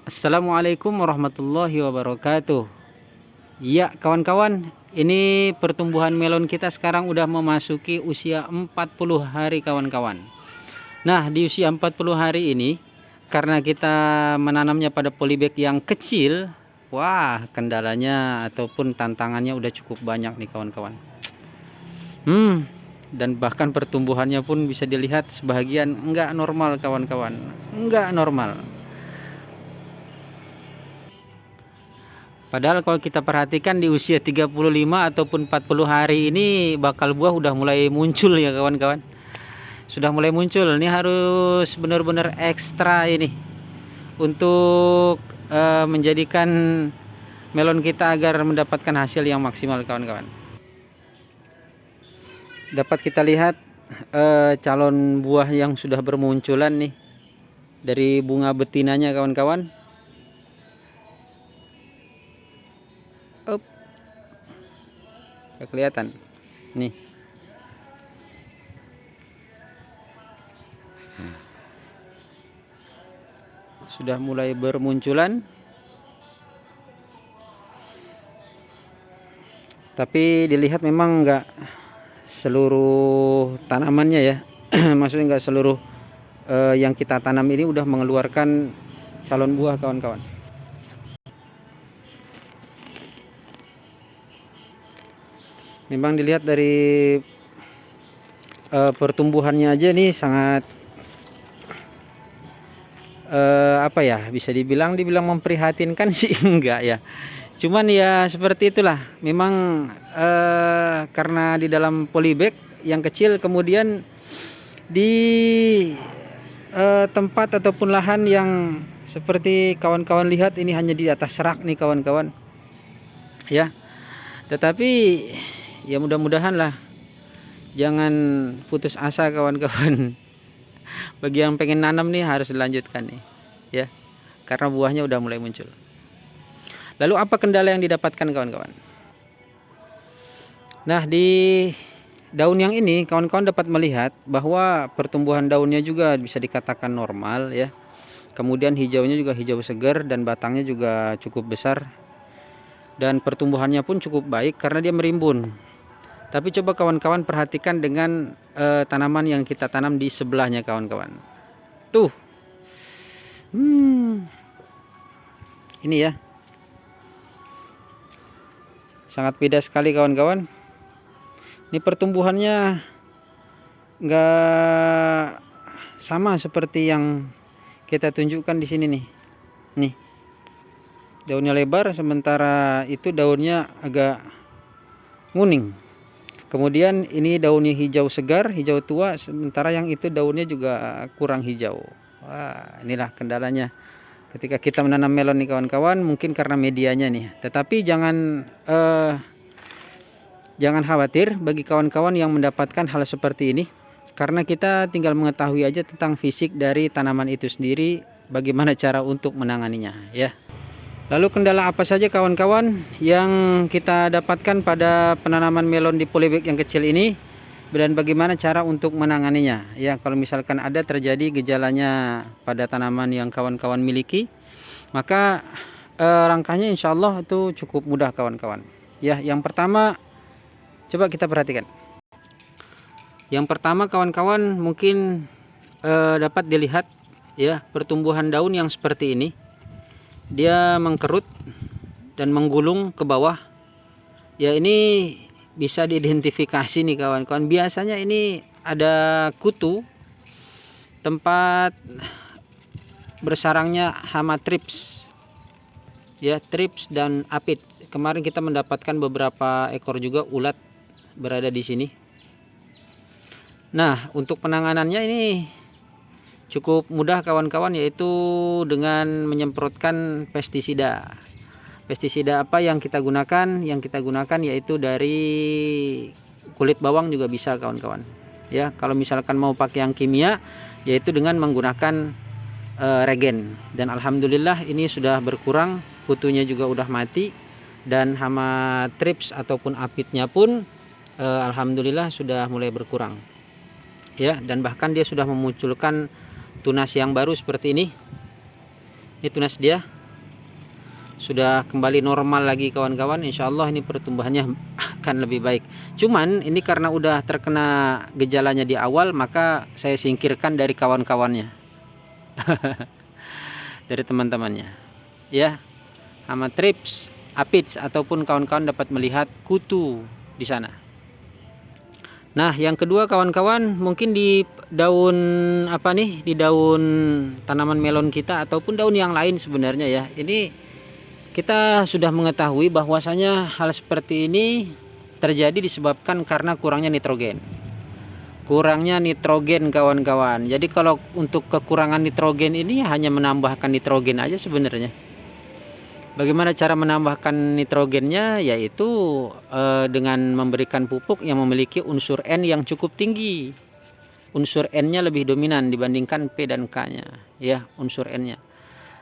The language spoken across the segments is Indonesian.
Assalamualaikum warahmatullahi wabarakatuh. Ya kawan-kawan, ini pertumbuhan melon kita sekarang udah memasuki usia 40 hari kawan-kawan. Nah, di usia 40 hari ini, karena kita menanamnya pada polybag yang kecil, wah kendalanya ataupun tantangannya udah cukup banyak nih kawan-kawan. Dan bahkan pertumbuhannya pun bisa dilihat sebagian enggak normal kawan-kawan, enggak normal. Padahal kalau kita perhatikan di usia 35 ataupun 40 hari ini bakal buah udah mulai muncul ya kawan-kawan. Sudah mulai muncul. Ini harus benar-benar ekstra ini untuk menjadikan melon kita agar mendapatkan hasil yang maksimal kawan-kawan. Dapat kita lihat calon buah yang sudah bermunculan nih dari bunga betinanya kawan-kawan. Kelihatan nih, sudah mulai bermunculan, tapi dilihat memang enggak seluruh tanamannya ya. Maksudnya enggak seluruh yang kita tanam ini udah mengeluarkan calon buah kawan-kawan. Memang dilihat dari pertumbuhannya aja nih sangat apa ya, bisa dibilang memprihatinkan sih enggak ya. Cuman ya seperti itulah. Memang karena di dalam polybag yang kecil, kemudian di tempat ataupun lahan yang seperti kawan-kawan lihat ini hanya di atas rak nih kawan-kawan. Ya. Tetapi ya mudah-mudahan lah, jangan putus asa kawan-kawan. Bagi yang pengen nanam nih harus dilanjutkan nih ya, karena buahnya udah mulai muncul. Lalu apa kendala yang didapatkan kawan-kawan? Nah, di daun yang ini kawan-kawan dapat melihat bahwa pertumbuhan daunnya juga bisa dikatakan normal ya. Kemudian hijaunya juga hijau segar dan batangnya juga cukup besar. Dan pertumbuhannya pun cukup baik karena dia merimbun. Tapi coba kawan-kawan perhatikan dengan tanaman yang kita tanam di sebelahnya kawan-kawan. Tuh. Ini ya. Sangat beda sekali kawan-kawan. Ini pertumbuhannya enggak sama seperti yang kita tunjukkan di sini nih. Nih. Daunnya lebar, sementara itu daunnya agak nguning. Kemudian ini daunnya hijau segar, hijau tua, sementara yang itu daunnya juga kurang hijau. Wah, inilah kendalanya ketika kita menanam melon nih kawan-kawan, mungkin karena medianya nih. Tetapi jangan khawatir bagi kawan-kawan yang mendapatkan hal seperti ini, karena kita tinggal mengetahui aja tentang fisik dari tanaman itu sendiri, bagaimana cara untuk menanganinya ya. Lalu kendala apa saja kawan-kawan yang kita dapatkan pada penanaman melon di polybag yang kecil ini, dan bagaimana cara untuk menanganinya ya. Kalau misalkan ada terjadi gejalanya pada tanaman yang kawan-kawan miliki, maka langkahnya insya Allah itu cukup mudah kawan-kawan ya. Yang pertama, coba kita perhatikan. Yang pertama kawan-kawan mungkin dapat dilihat ya, pertumbuhan daun yang seperti ini. Dia mengkerut dan menggulung ke bawah ya. Ini bisa diidentifikasi nih kawan-kawan, biasanya ini ada kutu, tempat bersarangnya hama trips ya, trips dan apit. Kemarin kita mendapatkan beberapa ekor juga ulat berada di sini. Nah, untuk penanganannya ini cukup mudah kawan-kawan, yaitu dengan menyemprotkan pestisida. Pestisida apa yang kita gunakan? Yang kita gunakan yaitu dari kulit bawang juga bisa kawan-kawan ya. Kalau misalkan mau pakai yang kimia, yaitu dengan menggunakan regen. Dan alhamdulillah ini sudah berkurang, kutunya juga udah mati, dan hama trips ataupun apitnya pun alhamdulillah sudah mulai berkurang ya. Dan bahkan dia sudah memunculkan tunas yang baru seperti ini. Ini tunas dia sudah kembali normal lagi kawan-kawan, insya Allah ini pertumbuhannya akan lebih baik. Cuman ini karena udah terkena gejalanya di awal, maka saya singkirkan dari kawan-kawannya, dari teman-temannya. Ya, hama trips, aphids ataupun kawan-kawan dapat melihat kutu di sana. Nah, yang kedua kawan-kawan, mungkin di daun di daun tanaman melon kita ataupun daun yang lain sebenarnya ya. Ini kita sudah mengetahui bahwasanya hal seperti ini terjadi disebabkan karena kurangnya nitrogen. Kurangnya nitrogen kawan-kawan. Jadi kalau untuk kekurangan nitrogen ini hanya menambahkan nitrogen aja sebenarnya. Bagaimana cara menambahkan nitrogennya? Yaitu dengan memberikan pupuk yang memiliki unsur N yang cukup tinggi. Unsur N-nya lebih dominan dibandingkan P dan K-nya, ya, unsur N-nya.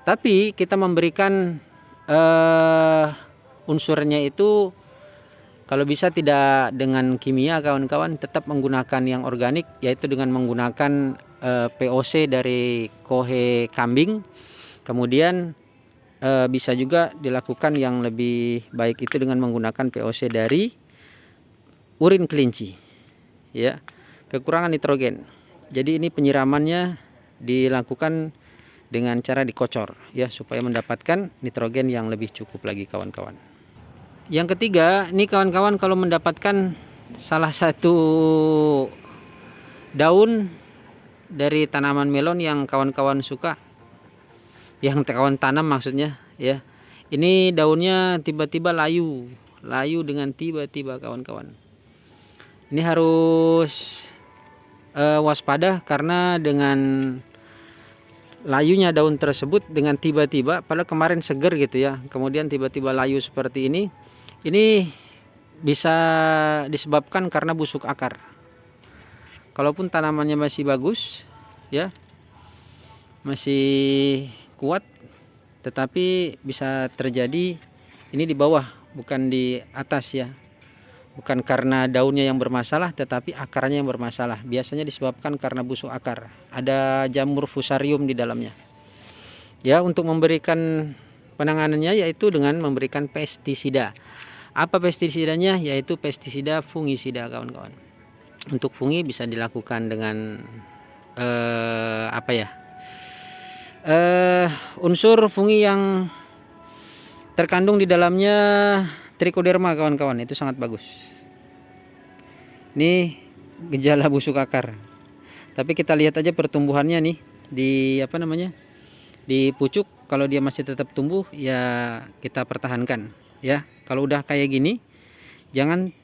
Tapi kita memberikan unsurnya itu kalau bisa tidak dengan kimia kawan-kawan, tetap menggunakan yang organik, yaitu dengan menggunakan POC dari kohe kambing. Kemudian bisa juga dilakukan yang lebih baik itu dengan menggunakan POC dari urin kelinci, ya, kekurangan nitrogen. Jadi ini penyiramannya dilakukan dengan cara dikocor, ya, supaya mendapatkan nitrogen yang lebih cukup lagi kawan-kawan. Yang ketiga, ini kawan-kawan kalau mendapatkan salah satu daun dari tanaman melon yang kawan-kawan suka, yang kawan tanam maksudnya, ya. Ini daunnya tiba-tiba layu dengan tiba-tiba kawan-kawan. Ini harus waspada karena dengan layunya daun tersebut dengan tiba-tiba, padahal kemarin seger gitu ya, kemudian tiba-tiba layu seperti ini bisa disebabkan karena busuk akar. Kalaupun tanamannya masih bagus, ya, masih kuat, tetapi bisa terjadi ini di bawah, bukan di atas ya. Bukan karena daunnya yang bermasalah, tetapi akarnya yang bermasalah. Biasanya disebabkan karena busuk akar. Ada jamur fusarium di dalamnya. Ya, untuk memberikan penanganannya yaitu dengan memberikan pestisida. Apa pestisidanya? Yaitu pestisida fungisida kawan-kawan. Untuk fungi bisa dilakukan dengan unsur fungi yang terkandung di dalamnya Trichoderma kawan-kawan, itu sangat bagus. Ini gejala busuk akar. Tapi kita lihat aja pertumbuhannya nih di di pucuk. Kalau dia masih tetap tumbuh ya kita pertahankan, ya. Kalau udah kayak gini jangan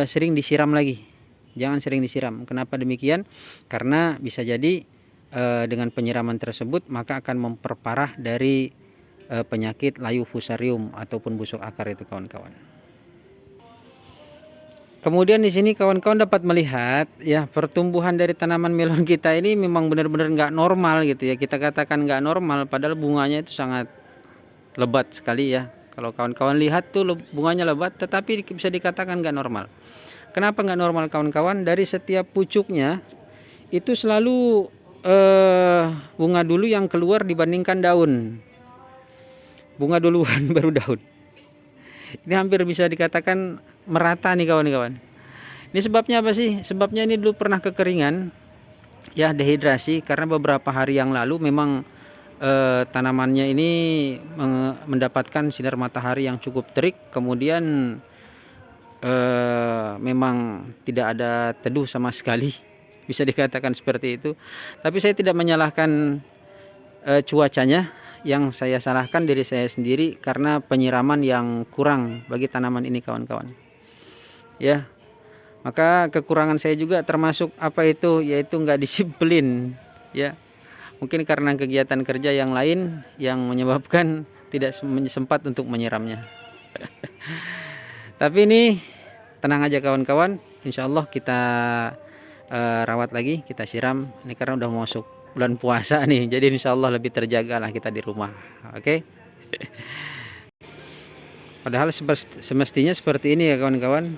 sering disiram lagi. Jangan sering disiram. Kenapa demikian? Karena bisa jadi dengan penyiraman tersebut maka akan memperparah dari penyakit layu fusarium ataupun busuk akar itu kawan-kawan. Kemudian di sini kawan-kawan dapat melihat ya, pertumbuhan dari tanaman melon kita ini memang benar-benar nggak normal gitu ya. Kita katakan nggak normal padahal bunganya itu sangat lebat sekali ya. Kalau kawan-kawan lihat tuh bunganya lebat, tetapi bisa dikatakan nggak normal. Kenapa nggak normal kawan-kawan? Dari setiap pucuknya itu selalu bunga dulu yang keluar dibandingkan daun. Bunga duluan baru daun. Ini hampir bisa dikatakan merata nih kawan-kawan. Ini sebabnya apa sih? Sebabnya ini dulu pernah kekeringan, ya, dehidrasi, karena beberapa hari yang lalu memang tanamannya ini mendapatkan sinar matahari yang cukup terik, kemudian memang tidak ada teduh sama sekali, bisa dikatakan seperti itu. Tapi saya tidak menyalahkan cuacanya. Yang saya salahkan diri saya sendiri karena penyiraman yang kurang bagi tanaman ini kawan-kawan, ya. Maka kekurangan saya juga termasuk yaitu nggak disiplin, ya. Mungkin karena kegiatan kerja yang lain yang menyebabkan tidak sempat untuk menyiramnya. Tapi ini tenang aja kawan-kawan, insya Allah kita rawat lagi, kita siram. Ini karena udah masuk bulan puasa nih, jadi insya Allah lebih terjaga lah kita di rumah. Oke. Padahal semestinya seperti ini ya kawan-kawan.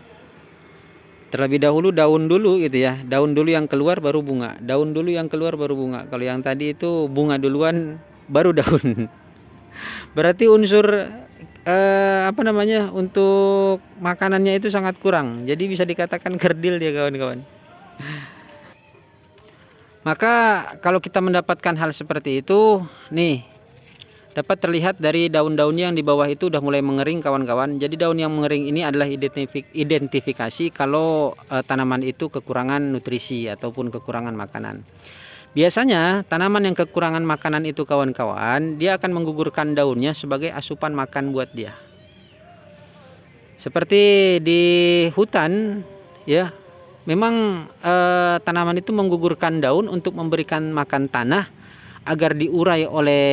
Terlebih dahulu daun dulu gitu ya, daun dulu yang keluar baru bunga, daun dulu yang keluar baru bunga. Kalau yang tadi itu bunga duluan baru daun. Berarti unsur apa namanya, untuk makanannya itu sangat kurang. Jadi bisa dikatakan kerdil dia kawan-kawan. Maka kalau kita mendapatkan hal seperti itu, nih dapat terlihat dari daun-daunnya yang di bawah itu udah mulai mengering kawan-kawan. Jadi daun yang mengering ini adalah identifikasi kalau tanaman itu kekurangan nutrisi ataupun kekurangan makanan. Biasanya tanaman yang kekurangan makanan itu kawan-kawan, dia akan menggugurkan daunnya sebagai asupan makan buat dia. Seperti di hutan ya, memang tanaman itu menggugurkan daun untuk memberikan makan tanah agar diurai oleh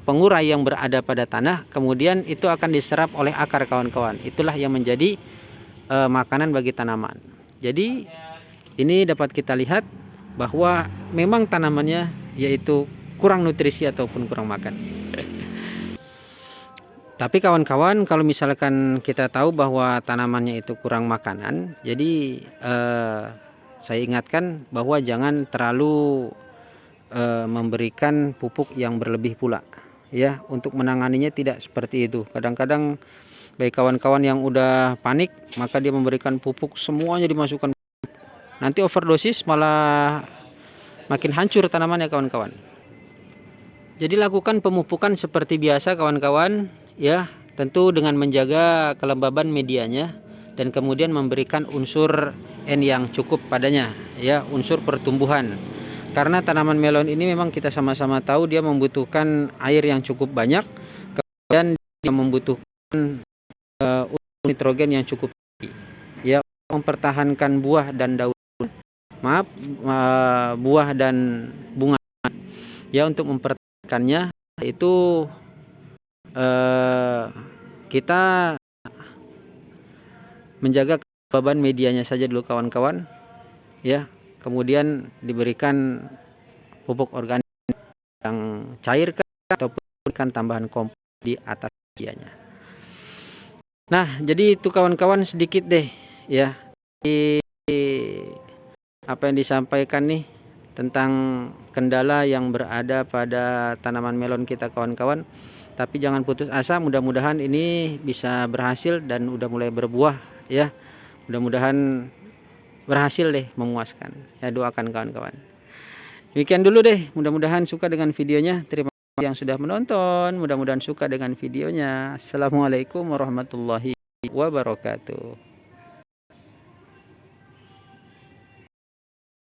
pengurai yang berada pada tanah, kemudian itu akan diserap oleh akar kawan-kawan. Itulah yang menjadi makanan bagi tanaman. Jadi ini dapat kita lihat bahwa memang tanamannya yaitu kurang nutrisi ataupun kurang makan. Tapi kawan-kawan, kalau misalkan kita tahu bahwa tanamannya itu kurang makanan, jadi saya ingatkan bahwa jangan terlalu memberikan pupuk yang berlebih pula ya. Untuk menanganinya tidak seperti itu. Kadang-kadang baik kawan-kawan yang udah panik, maka dia memberikan pupuk semuanya dimasukkan, nanti overdosis malah makin hancur tanamannya kawan-kawan. Jadi lakukan pemupukan seperti biasa kawan-kawan ya, tentu dengan menjaga kelembaban medianya dan kemudian memberikan unsur N yang cukup padanya ya, unsur pertumbuhan. Karena tanaman melon ini memang kita sama-sama tahu dia membutuhkan air yang cukup banyak, kemudian dia membutuhkan nitrogen yang cukup tinggi ya, mempertahankan buah dan daun, buah dan bunga ya. Untuk mempertahankannya itu kita menjaga kelembaban medianya saja dulu kawan-kawan ya. Kemudian diberikan pupuk organik yang cair ataupun berikan tambahan kompos di atas medianya. Nah, jadi itu kawan-kawan sedikit deh ya apa yang disampaikan nih tentang kendala yang berada pada tanaman melon kita kawan-kawan. Tapi jangan putus asa, mudah-mudahan ini bisa berhasil dan udah mulai berbuah ya. Mudah-mudahan berhasil deh, memuaskan ya, doakan kawan-kawan. Demikian dulu deh, mudah-mudahan suka dengan videonya. Terima kasih yang sudah menonton, mudah-mudahan suka dengan videonya. Assalamualaikum warahmatullahi wabarakatuh.